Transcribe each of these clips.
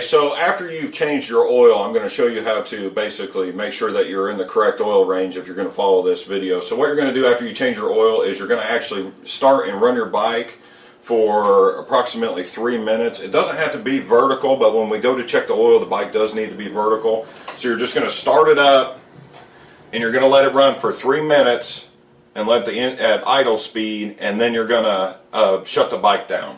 Okay, so after you've changed your oil, I'm going to show you how to basically make sure that you're in the correct oil range if you're going to follow this video. So what you're going to do after you change your oil is you're going to actually start and run your bike for approximately 3 minutes. It doesn't have to be vertical, but when we go to check the oil, the bike does need to be vertical. So you're just going to start it up and you're going to let it run for 3 minutes and let the at idle speed, and then you're going to shut the bike down.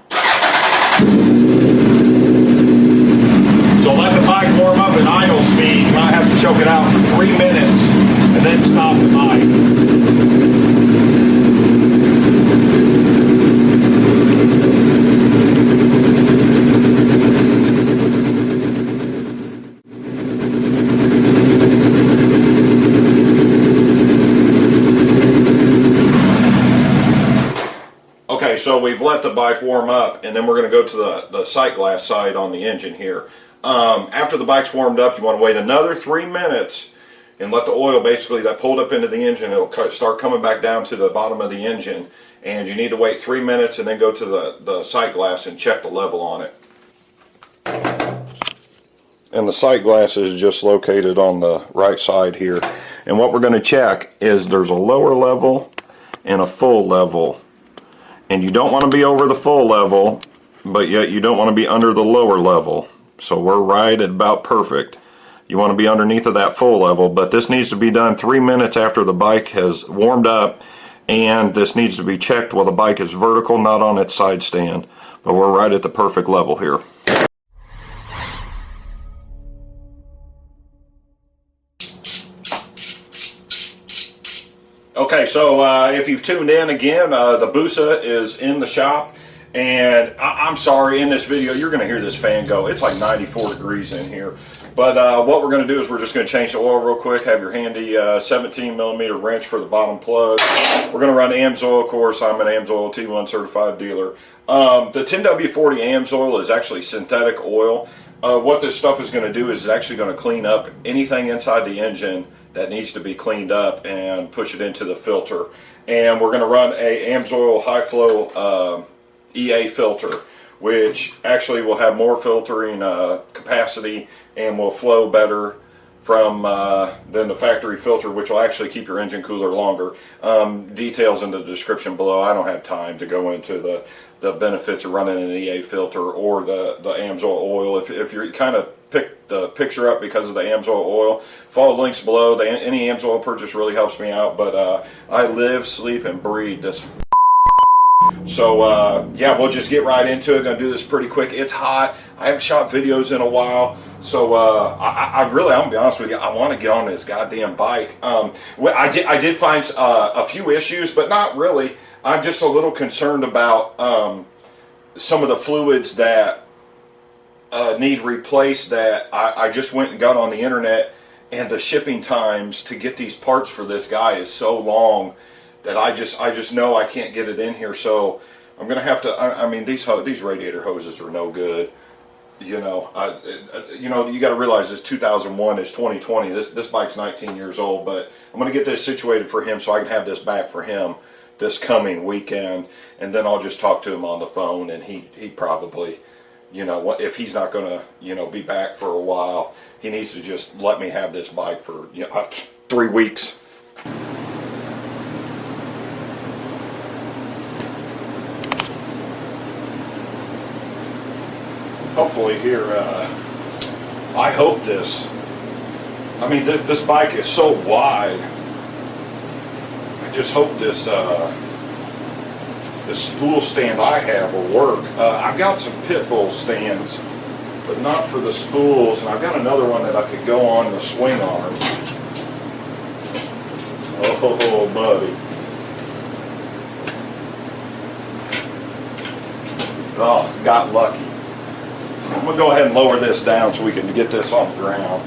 So let the bike warm up at idle speed. You might have to choke it out for 3 minutes and then stop the bike. Okay, so we've let the bike warm up, and then we're going to go to the sight glass side on the engine here. After the bike's warmed up, you want to wait another 3 minutes and let the oil basically that pulled up into the engine, it'll start coming back down to the bottom of the engine, and you need to wait 3 minutes and then go to the sight glass and check the level on it. And the sight glass is just located on the right side here. And what we're going to check is there's a lower level and a full level. And you don't want to be over the full level, but yet you don't want to be under the lower level. So we're right at about perfect. You want to be underneath of that full level, but this needs to be done 3 minutes after the bike has warmed up, and this needs to be checked while the bike is vertical, not on its side stand. But we're right at the perfect level here. Okay, so if you've tuned in again, the Busa is in the shop, and I'm sorry, in this video you're going to hear this fan go. It's like 94 degrees in here, but what we're going to do is we're just going to change the oil real quick. Have your handy 17 millimeter wrench for the bottom plug. We're going to run Amsoil, of course. I'm an Amsoil T1 certified dealer. The 10W40 Amsoil is actually synthetic oil. What this stuff is going to do is it's actually going to clean up anything inside the engine that needs to be cleaned up and push it into the filter. And we're going to run a Amsoil high flow EA filter, which actually will have more filtering capacity and will flow better from than the factory filter, which will actually keep your engine cooler longer. Details in the description below. I don't have time to go into the benefits of running an EA filter or the Amsoil oil. If you're kind of pick the picture up because of the Amsoil oil, follow the links below. Any Amsoil purchase really helps me out, but I live, sleep, and breathe this. So yeah, we'll just get right into it. Gonna do this pretty quick. It's hot. I haven't shot videos in a while, so I'm gonna be honest with you, I want to get on this goddamn bike. I did find a few issues, but not really. I'm just a little concerned about some of the fluids that need replaced that I just went and got on the internet, and the shipping times to get these parts for this guy is so long that I just know I can't get it in here. So I'm gonna have to. I mean, these radiator hoses are no good. You know, you got to realize this 2001 is 2020. This bike's 19 years old, but I'm gonna get this situated for him so I can have this back for him this coming weekend, and then I'll just talk to him on the phone, and he probably, you know, what if he's not gonna, you know, be back for a while, he needs to just let me have this bike for 3 weeks. Hopefully here, I hope this, I mean this bike is so wide, I just hope this the spool stand I have will work. I've got some pit bull stands, but not for the spools, and I've got another one that I could go on the Swingarm. Oh buddy. Oh, got lucky. I'm going to go ahead and lower this down so we can get this on the ground.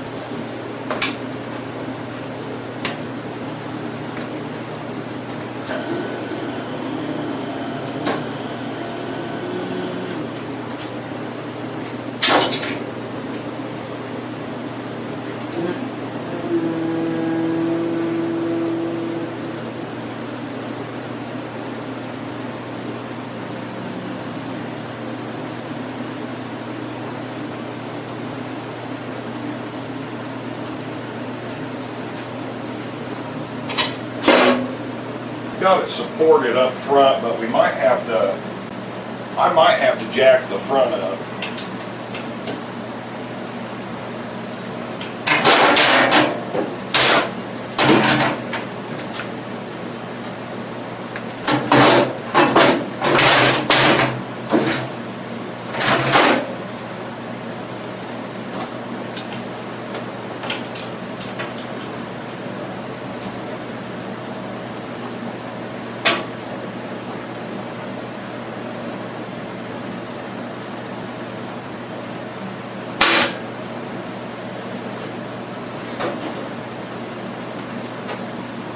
got it supported up front, but we might have to, I might have to jack the front up.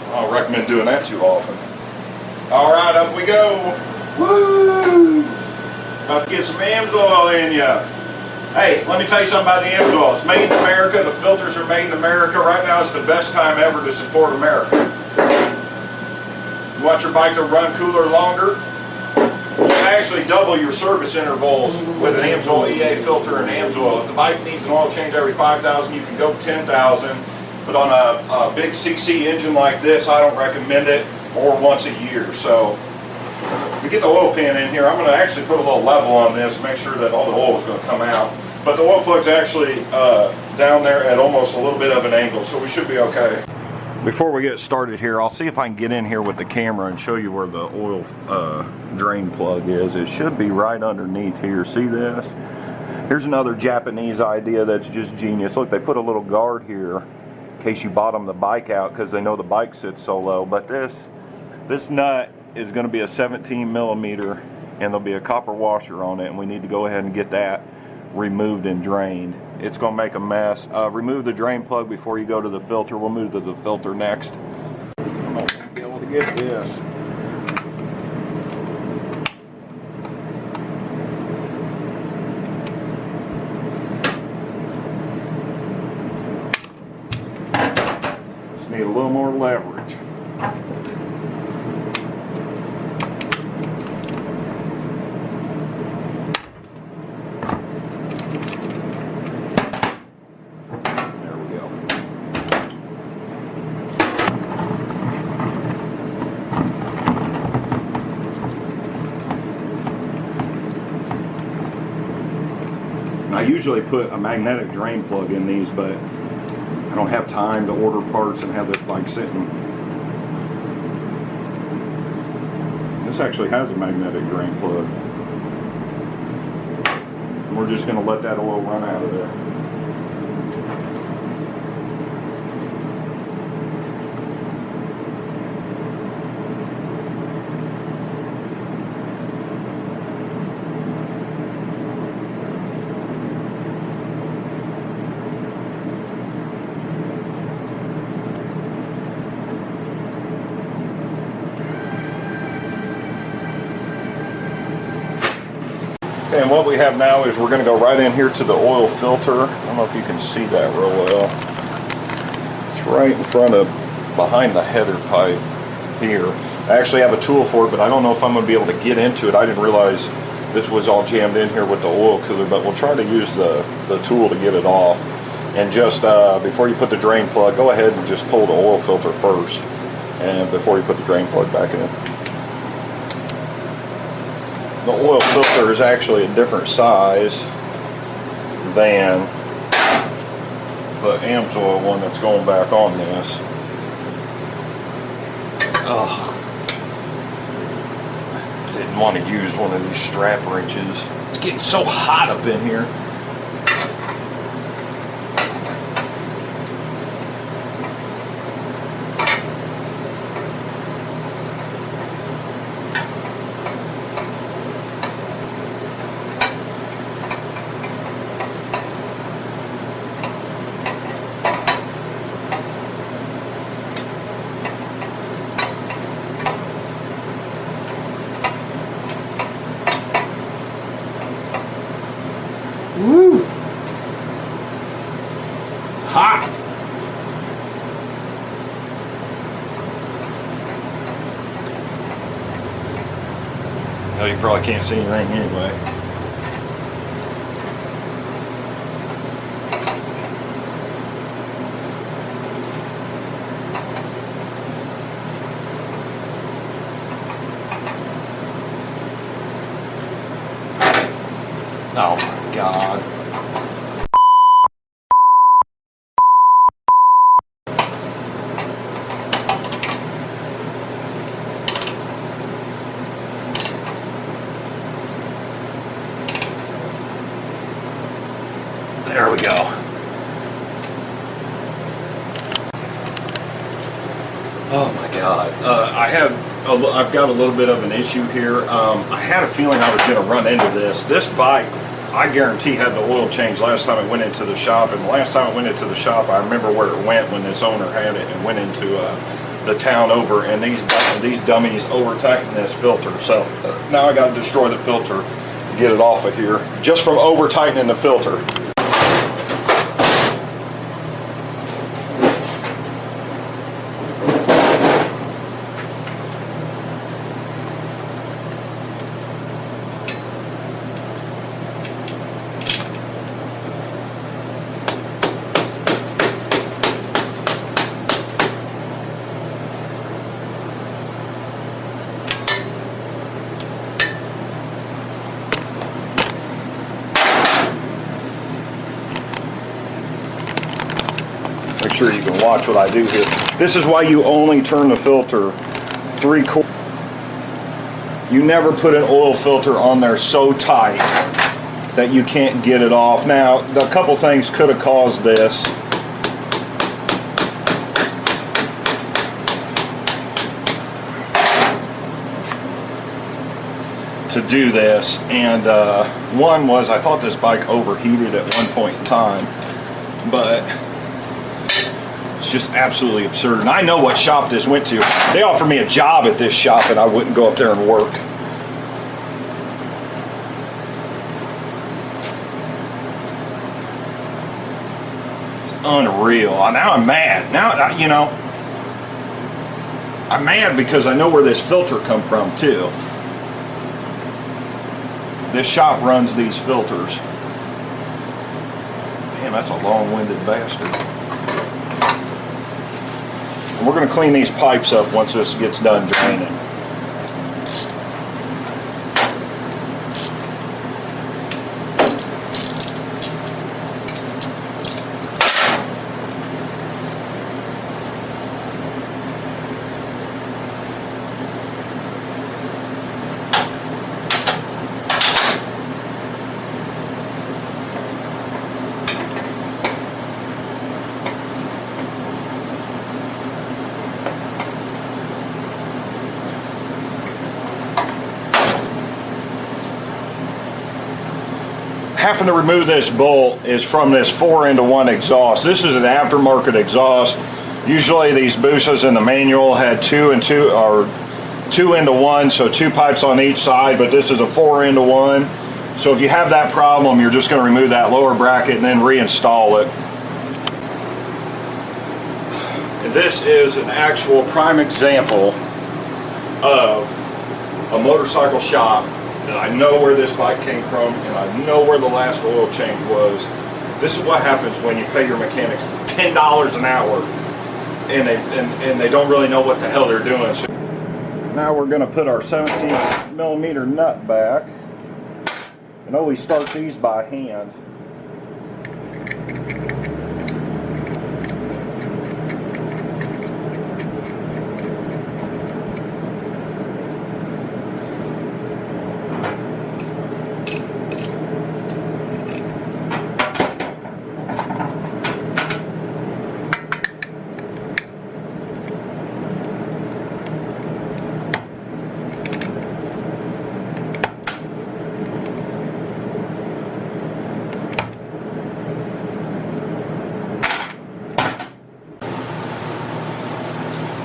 I don't recommend doing that too often. All right, up we go. Woo! About to get some Amsoil in ya. Hey, let me tell you something about the Amsoil. It's made in America. The filters are made in America. Right now it's the best time ever to support America. You want your bike to run cooler longer? You can actually double your service intervals with an Amsoil EA filter and Amsoil. If the bike needs an oil change every 5,000, you can go 10,000. But on a big CC engine like this, I don't recommend it, or once a year. So we get the oil pan in here. I'm going to actually put a little level on this, make sure that all the oil is going to come out. But the oil plug's actually down there at almost a little bit of an angle, so we should be okay. Before we get started here, I'll see if I can get in here with the camera and show you where the oil drain plug is. It should be right underneath here. See this? Here's another Japanese idea that's just genius. Look, they put a little guard here in case you bottom the bike out because they know the bike sits so low. But this nut is going to be a 17 millimeter and there'll be a copper washer on it, and we need to go ahead and get that removed and drained. It's going to make a mess. Remove the drain plug before you go to the filter. We'll move to the filter next. I'm not going to be able to get this. Just need a little more leverage. I usually put a magnetic drain plug in these, but I don't have time to order parts and have this bike sitting. This actually has a magnetic drain plug. And we're just going to let that oil run out of there. Okay, and what we have now is we're going to go right in here to the oil filter. I don't know if you can see that real well. It's right in front of, behind the header pipe here. I actually have a tool for it, but I don't know if I'm going to be able to get into it. I didn't realize this was all jammed in here with the oil cooler, but we'll try to use the tool to get it off. And just before you put the drain plug, go ahead and just pull the oil filter first, and before you put the drain plug back in. The oil filter is actually a different size than the Amsoil one that's going back on this. Ugh. Didn't want to use one of these strap wrenches. It's getting so hot up in here. Woo! Hot! Well, you probably can't see anything anyway. Oh my God. There we go. Oh my God. I've got a little bit of an issue here. I had a feeling I was going to run into this. This bike, I guarantee, had the oil change last time it went into the shop. And the last time it went into the shop, I remember where it went when this owner had it and went into the town over. And these dummies over-tightened this filter. So now I got to destroy the filter to get it off of here, just from over-tightening the filter. Make sure you can watch what I do here. This is why you only turn the filter 3/4. You never put an oil filter on there so tight that you can't get it off. Now, a couple things could have caused this. To do this, and one was I thought this bike overheated at one point in time, but just absolutely absurd. And I know what shop this went to. They offered me a job at this shop and I wouldn't go up there and work. It's unreal. Now I'm mad. Now, you know, I'm mad because I know where this filter come from too. This shop runs these filters. Damn, that's a long-winded bastard. We're going to clean these pipes up once this gets done draining. Having to remove this bolt is from this 4-into-1 exhaust. This is an aftermarket exhaust. Usually these Busas in the manual had 2 and 2 or 2-into-1, so 2 pipes on each side, but this is a 4-into-1. So if you have that problem, you're just going to remove that lower bracket and then reinstall it. And this is an actual prime example of a motorcycle shop that I know where this bike came from and I know where the last oil change was. This is what happens when you pay your mechanics $10 an hour and they don't really know what the hell they're doing. So now we're going to put our 17mm nut back, and always start these by hand.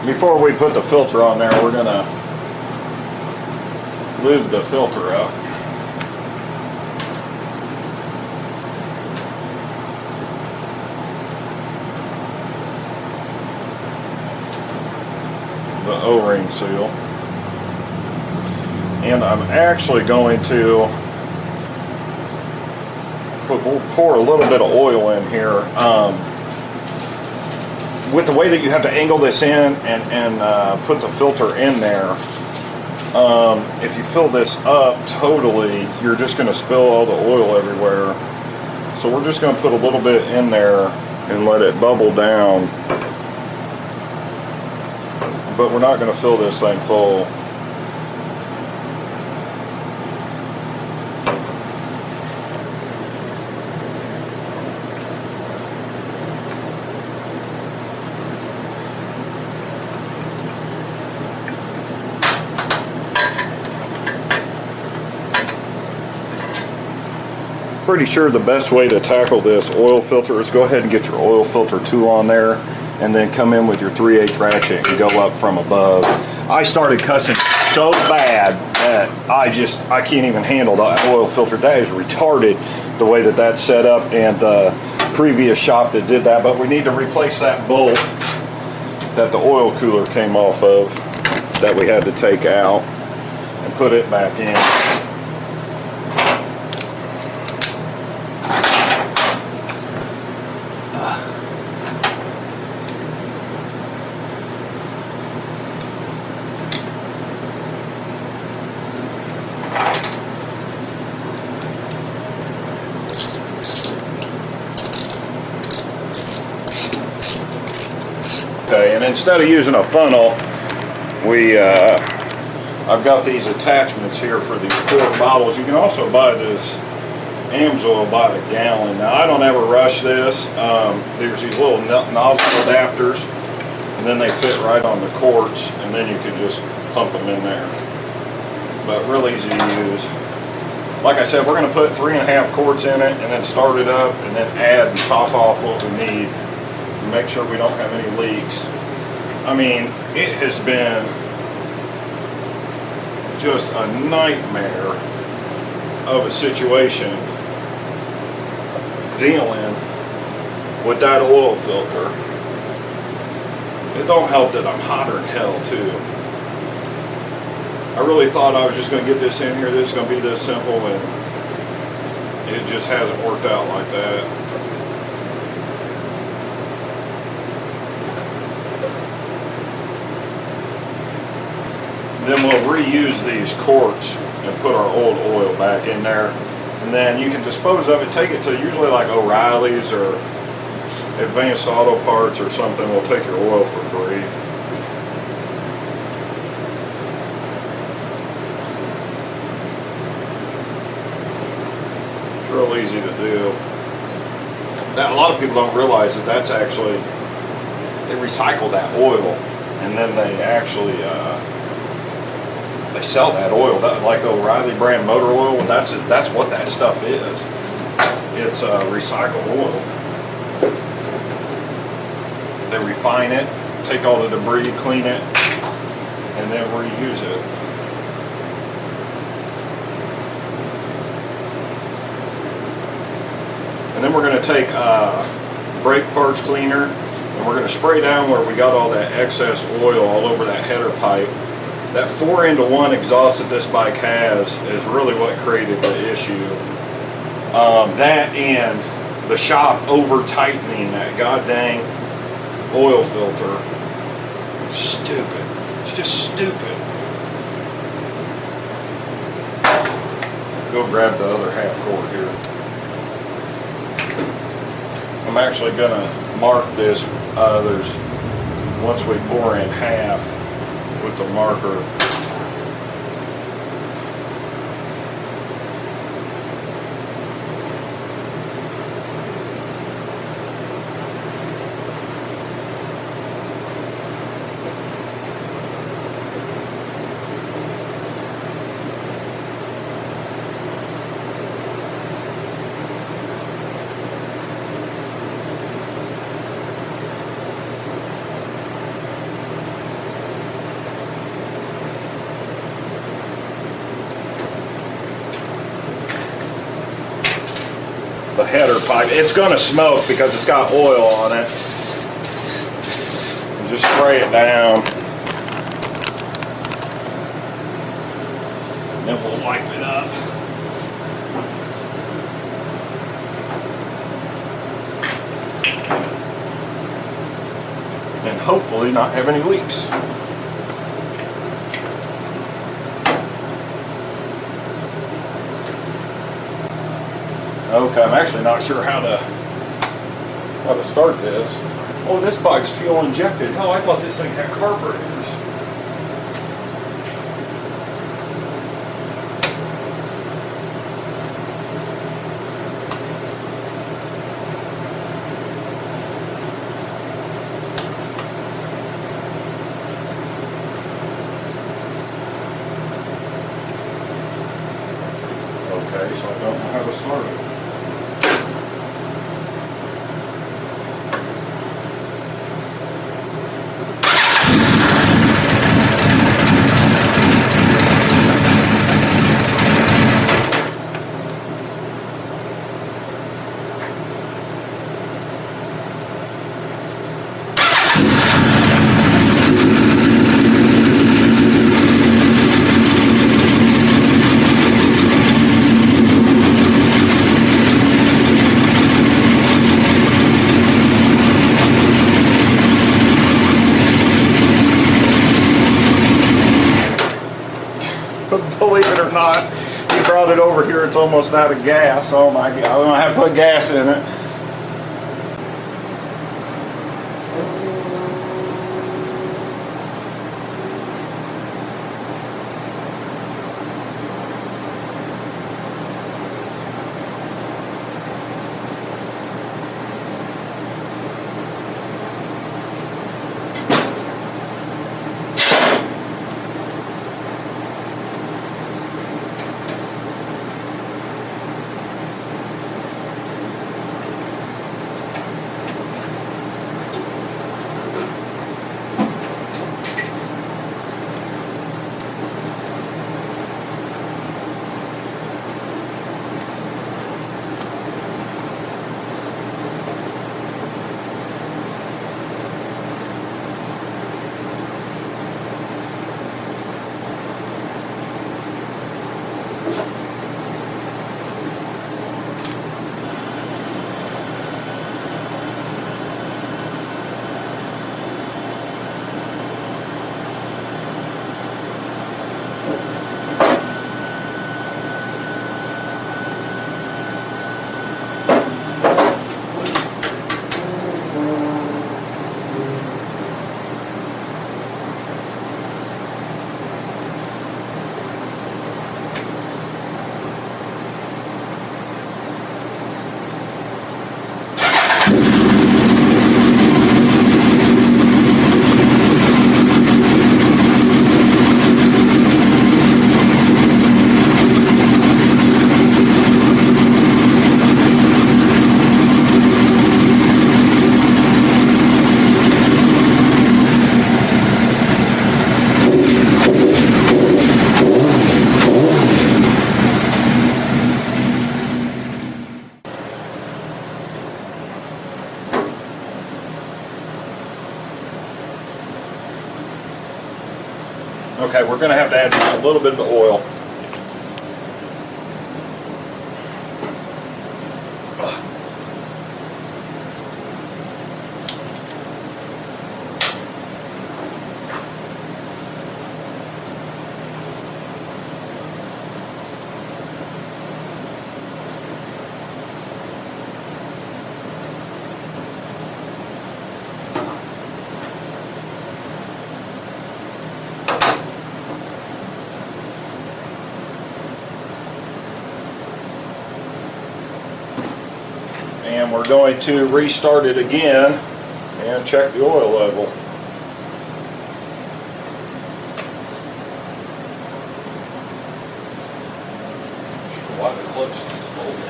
Before we put the filter on there, we're going to lube the filter up. The O-ring seal. And I'm actually going to pour a little bit of oil in here. With the way that you have to angle this in and put the filter in there, If you fill this up totally, you're just going to spill all the oil everywhere. So we're just going to put a little bit in there and let it bubble down. But we're not going to fill this thing full. Pretty sure the best way to tackle this oil filter is go ahead and get your oil filter tool on there and then come in with your 3/8 ratchet and go up from above. I started cussing so bad that I can't even handle the oil filter. That is retarded the way that that's set up, and the previous shop that did that. But we need to replace that bolt that the oil cooler came off of that we had to take out and put it back in. Okay, and instead of using a funnel, I've got these attachments here for these quart bottles. You can also buy this Amsoil by the gallon. Now, I don't ever rush this. There's these little nozzle adapters, and then they fit right on the quarts, and then you can just pump them in there. But real easy to use. Like I said, we're going to put 3.5 quarts in it, and then start it up, and then add and top off what we need. Make sure we don't have any leaks. I mean, it has been just a nightmare of a situation dealing with that oil filter. It don't help that I'm hotter than hell too. I really thought I was just going to get this in here, this is going to be this simple, and it just hasn't worked out like that. Then we'll reuse these quarts and put our old oil back in there. And then you can dispose of it, take it to usually like O'Reilly's or Advanced Auto Parts or something. We'll take your oil for free. It's real easy to do. Now, a lot of people don't realize that that's actually, they recycle that oil and then they actually they sell that oil, like the O'Reilly brand motor oil. That's what that stuff is. It's recycled oil. They refine it, take all the debris, clean it, and then reuse it. And then we're going to take brake parts cleaner, and we're going to spray down where we got all that excess oil all over that header pipe. That 4-into-1 exhaust that this bike has is really what created the issue. That and the shop over-tightening that goddamn oil filter. Stupid. It's just stupid. Go grab the other half cord here. I'm actually going to mark this. Once we pour in half, with the marker. The header pipe. It's going to smoke because it's got oil on it. And just spray it down. And then we'll wipe it up. And hopefully not have any leaks. Okay, I'm actually not sure how to start this. Oh, this bike's fuel injected. Hell, I thought this thing had carburetors. Okay, so I don't know how to start it. Believe it or not, he brought it over here. It's almost out of gas. Oh my God, I'm gonna have to put gas in it. Okay, we're going to have to add just a little bit of oil. And we're going to restart it again and check the oil level. Why the clutch is pulled in.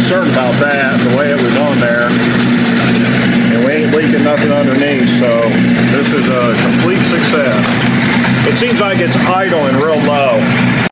concerned about that, the way it was on there. And we ain't leaking nothing underneath, so this is a complete success. It seems like it's idling real low.